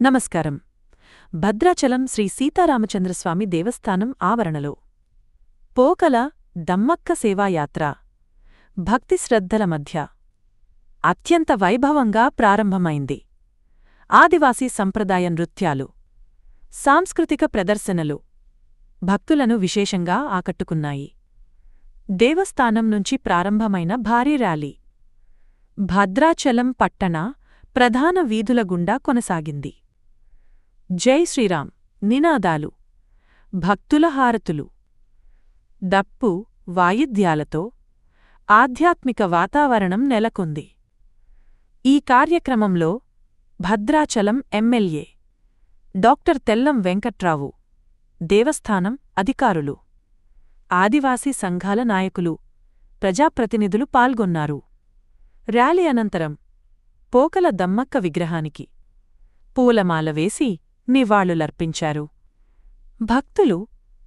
నమస్కారం. భద్రాచలం శ్రీ సీతారామచంద్రస్వామి దేవస్థానం ఆవరణలో పోకల దమ్మక్క సేవాయాత్ర భక్తి శ్రద్ధల మధ్య అత్యంత వైభవంగా ప్రారంభమైంది. ఆదివాసీ సంప్రదాయ నృత్యాలు, సాంస్కృతిక ప్రదర్శనలు భక్తులను విశేషంగా ఆకట్టుకున్నాయి. దేవస్థానం నుంచి ప్రారంభమైన భారీ ర్యాలీ భద్రాచలం పట్టణ ప్రధాన వీధుల గుండా కొనసాగింది. జై శ్రీరామ్ నినాదాలు, భక్తుల హారతులు, డప్పు వాయిద్యాలతో ఆధ్యాత్మిక వాతావరణం నెలకొంది. ఈ కార్యక్రమంలో భద్రాచలం ఎమ్మెల్యే డాక్టర్ తెల్లం వెంకట్రావు, దేవస్థానం అధికారులు, ఆదివాసీ సంఘాల నాయకులు, ప్రజాప్రతినిధులు పాల్గొన్నారు. ర్యాలీ అనంతరం పోకల దమ్మక్క విగ్రహానికి పూలమాల వేసి నివాళులర్పించారు. భక్తులు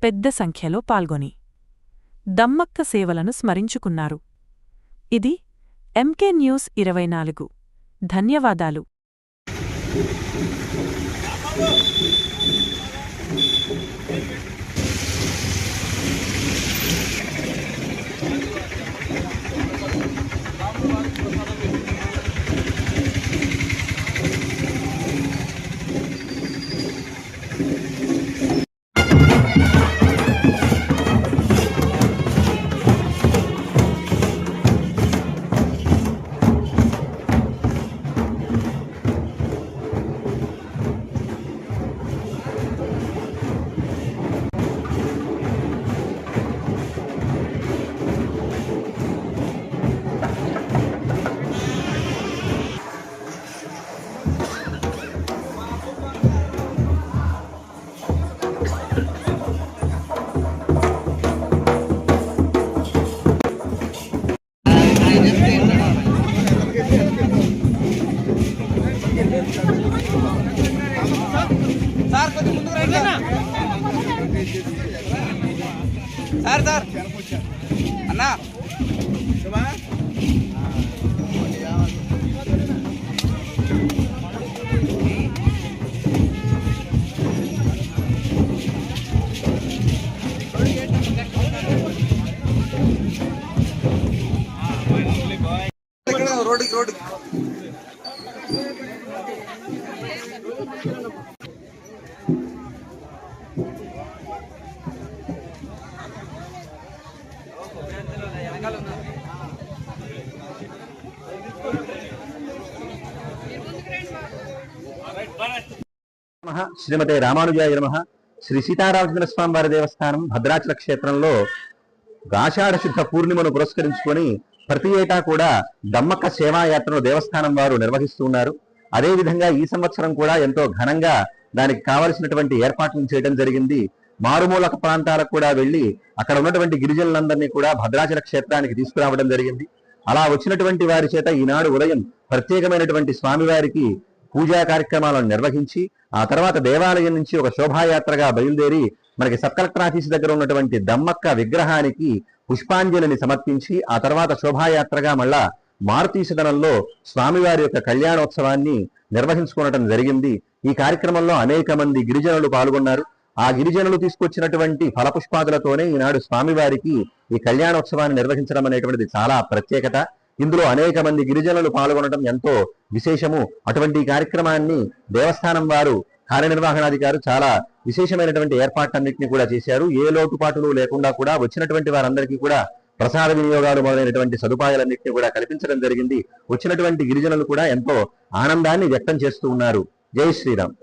పెద్ద సంఖ్యలో పాల్గొని దమ్మక్క సేవలను స్మరించుకున్నారు. ఇది ఎంకే న్యూస్ 24. ధన్యవాదాలు. సార్ అన్నా రోడ్డు శ్రీమతే రామానుజాయ నమః. శ్రీ సీతారామచంద్ర స్వామి వారి దేవస్థానం భద్రాచల క్షేత్రంలో ఆషాఢ శుద్ధ పూర్ణిమను పురస్కరించుకొని ప్రతి ఏటా కూడా దమ్మక్క సేవాయాత్రను దేవస్థానం వారు నిర్వహిస్తున్నారు. అదేవిధంగా ఈ సంవత్సరం కూడా ఎంతో ఘనంగా దానికి కావలసినటువంటి ఏర్పాట్లను చేయడం జరిగింది. మారుమూల ప్రాంతాలకు కూడా వెళ్లి అక్కడ ఉన్నటువంటి గిరిజనులందరినీ కూడా భద్రాచల క్షేత్రానికి తీసుకురావడం జరిగింది. అలా వచ్చినటువంటి వారి చేత ఈనాడు ఉదయం ప్రత్యేకమైనటువంటి స్వామివారికి పూజా కార్యక్రమాలను నిర్వహించి ఆ తర్వాత దేవాలయం నుంచి ఒక శోభాయాత్రగా బయలుదేరి మనకి సబ్ కలెక్టర్ ఆఫీస్ దగ్గర ఉన్నటువంటి దమ్మక్క విగ్రహానికి పుష్పాంజలిని సమర్పించి ఆ తర్వాత శోభాయాత్రగా మళ్ళా మారుతీ సదనంలో స్వామివారి యొక్క కళ్యాణోత్సవాన్ని నిర్వహించుకోవడం జరిగింది. ఈ కార్యక్రమంలో అనేక మంది గిరిజనులు పాల్గొన్నారు. ఆ గిరిజనులు తీసుకొచ్చినటువంటి ఫలపుష్పాదులతోనే ఈనాడు స్వామివారికి ఈ కళ్యాణోత్సవాన్ని నిర్వహించడం అనేటువంటిది చాలా ప్రత్యేకత. ఇందులో అనేక మంది గిరిజనులు పాల్గొనడం ఎంతో విశేషము. అటువంటి కార్యక్రమాన్ని దేవస్థానం వారు కార్యనిర్వహణాధికారు చాలా విశేషమైనటువంటి ఏర్పాట్లన్నింటినీ కూడా చేశారు. ఏ లోటుపాటులు లేకుండా కూడా వచ్చినటువంటి వారందరికీ కూడా ప్రసాద వినియోగాలు మొదలైనటువంటి సదుపాయాలన్నింటినీ కూడా కల్పించడం జరిగింది. వచ్చినటువంటి గిరిజనులు కూడా ఎంతో ఆనందాన్ని వ్యక్తం చేస్తూ ఉన్నారు. జై శ్రీరామ్.